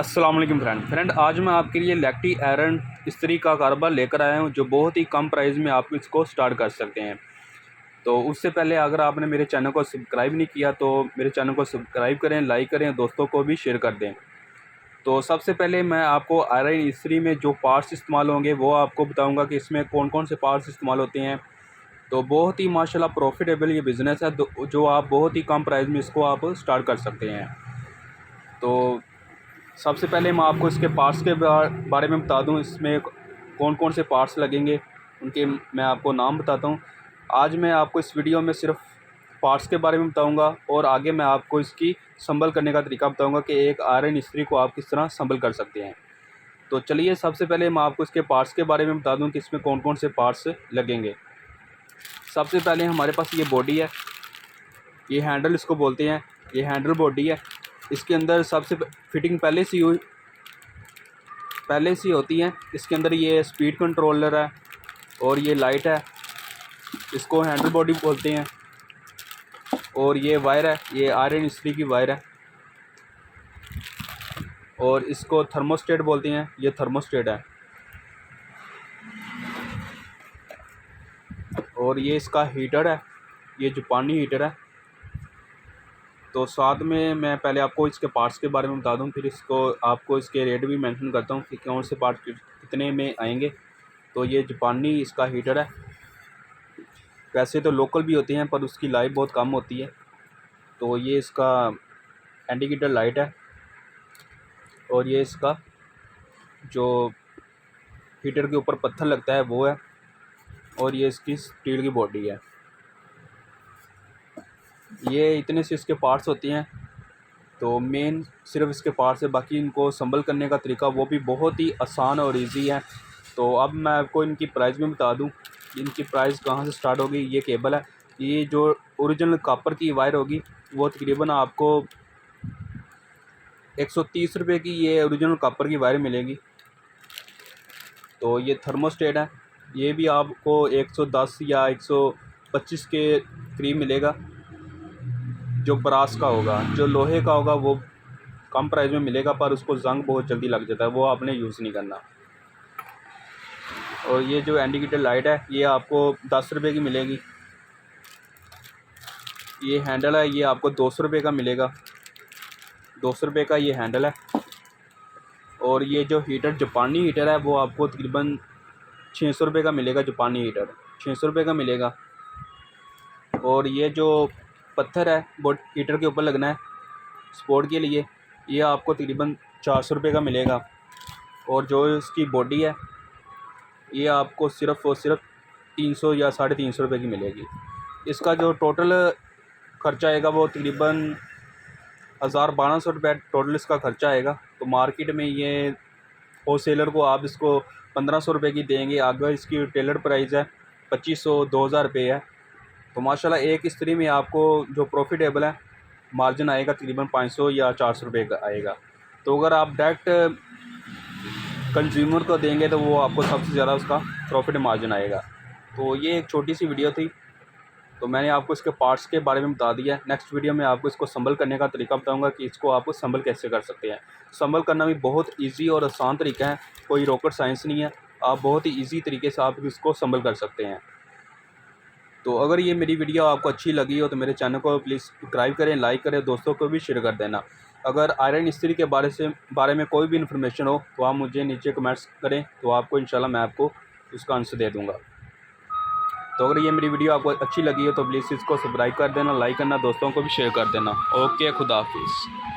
अस्सलाम वालेकुम फ्रेंड, आज मैं आपके लिए इलेक्ट्रिक आयरन इस्त्री का कारोबार लेकर आया हूं जो बहुत ही कम प्राइस में आप इसको स्टार्ट कर सकते हैं। तो उससे पहले अगर आपने मेरे चैनल को सब्सक्राइब नहीं किया तो मेरे चैनल को सब्सक्राइब करें, लाइक करें, दोस्तों को भी शेयर कर दें। तो सबसे पहले मैं आपको आयरन इस्त्री में जो पार्ट्स इस्तेमाल होंगे वो आपको बताऊँगा कि इसमें कौन कौन से पार्ट्स इस्तेमाल होते हैं। तो बहुत ही माशाल्लाह प्रॉफिटेबल ये बिज़नेस है जो आप बहुत ही कम प्राइस में इसको आप स्टार्ट कर सकते हैं। तो सबसे पहले मैं आपको इसके पार्ट्स के बारे में बता दूं, इसमें कौन कौन से पार्ट्स लगेंगे उनके मैं आपको नाम बताता हूं। आज मैं आपको इस वीडियो में सिर्फ पार्ट्स के बारे में बताऊंगा और आगे मैं आपको इसकी संभल करने का तरीका बताऊंगा कि एक आयरन इस्त्री को आप किस तरह संभल कर सकते हैं। तो चलिए सबसे पहले मैं आपको इसके पार्ट्स के बारे में बता दूँ कि इसमें कौन कौन से पार्ट्स लगेंगे। सबसे पहले हमारे पास ये बॉडी है, ये हैंडल इसको बोलते हैं, ये हैंडल बॉडी है। इसके अंदर सबसे फिटिंग पहले से होती है। इसके अंदर ये स्पीड कंट्रोलर है और ये लाइट है, इसको हैंडल बॉडी बोलते हैं। और ये वायर है, ये आयरन इस्त्री की वायर है और इसको थर्मोस्टेट बोलते हैं, ये थर्मोस्टेट है। और ये इसका हीटर है, ये जापानी हीटर है। तो साथ में मैं पहले आपको इसके पार्ट्स के बारे में बता दूं, फिर आपको इसके रेट भी मेंशन करता हूं कि कौन से पार्ट्स कितने में आएंगे। तो ये जापानी इसका हीटर है, वैसे तो लोकल भी होते हैं पर उसकी लाइफ बहुत कम होती है। तो ये इसका इंडिकेटर लाइट है और ये इसका जो हीटर के ऊपर पत्थर लगता है वो है और ये इसकी स्टील की बॉडी है। ये इतने से इसके पार्ट्स होते हैं। तो मेन सिर्फ इसके पार्ट्स है, बाकी इनको संभल करने का तरीका वो भी बहुत ही आसान और इजी है। तो अब मैं आपको इनकी प्राइस भी बता दूं, इनकी प्राइस कहाँ से स्टार्ट होगी। ये केबल है, ये जो ओरिजिनल कॉपर की वायर होगी वो तकरीबन आपको 130 रुपये की ये ओरिजिनल कॉपर की वायर मिलेगी। तो ये थर्मोस्टेट है, ये भी आपको 110 या 125 के करीब मिलेगा। जो ब्रास का होगा, जो लोहे का होगा वो कम प्राइस में मिलेगा पर उसको जंग बहुत जल्दी लग जाता है, वो आपने यूज़ नहीं करना। और ये जो इंडिकेटर लाइट है ये आपको 10 रुपये की मिलेगी। ये हैंडल है, ये आपको 200 रुपये का मिलेगा, 200 रुपये का ये हैंडल है। और ये जो हीटर जापानी हीटर है वो आपको तकरीबन 600 रुपये का मिलेगा, जापानी हीटर 600 रुपये का मिलेगा। और ये जो पत्थर है वो हीटर के ऊपर लगना है सपोर्ट के लिए, ये आपको तकरीबन 400 रुपये का मिलेगा। और जो इसकी बॉडी है ये आपको सिर्फ़ और सिर्फ 300 या 350 रुपये की मिलेगी। इसका जो टोटल ख़र्चा आएगा वो तकरीबन 1200 रुपये टोटल इसका ख़र्चा आएगा। तो मार्केट में ये होलसेलर को आप इसको 1500 रुपये की देंगे, आगे इसकी रिटेलर प्राइस है 2500-2000 रुपये है। तो माशाल्लाह एक इस्त्री में आपको जो प्रॉफिटेबल है मार्जिन आएगा तकरीबन 500 या 400 रुपये का आएगा। तो अगर आप डायरेक्ट कंज्यूमर को देंगे तो वो आपको सबसे ज़्यादा उसका प्रॉफिट मार्जिन आएगा। तो ये एक छोटी सी वीडियो थी, तो मैंने आपको इसके पार्ट्स के बारे में बता दिया। नेक्स्ट वीडियो में आपको इसको संभल करने का तरीका बताऊंगा कि इसको आप संभल कैसे कर सकते हैं। संभल करना भी बहुत इजी और आसान तरीका है, कोई रॉकेट साइंस नहीं है। आप बहुत ही इजी तरीके से आप इसको संभल कर सकते हैं। तो अगर ये मेरी वीडियो आपको अच्छी लगी हो तो मेरे चैनल को प्लीज़ सब्सक्राइब करें, लाइक करें, दोस्तों को भी शेयर कर देना। अगर आयरन इस्त्री के बारे में कोई भी इन्फॉर्मेशन हो तो आप मुझे नीचे कमेंट्स करें, तो आपको इंशाल्लाह मैं आपको उसका आंसर दे दूँगा। तो अगर ये मेरी वीडियो आपको अच्छी लगी हो तो प्लीज़ इसको सब्सक्राइब कर देना, लाइक करना, दोस्तों को भी शेयर कर देना। ओके, खुदा हाफिज़।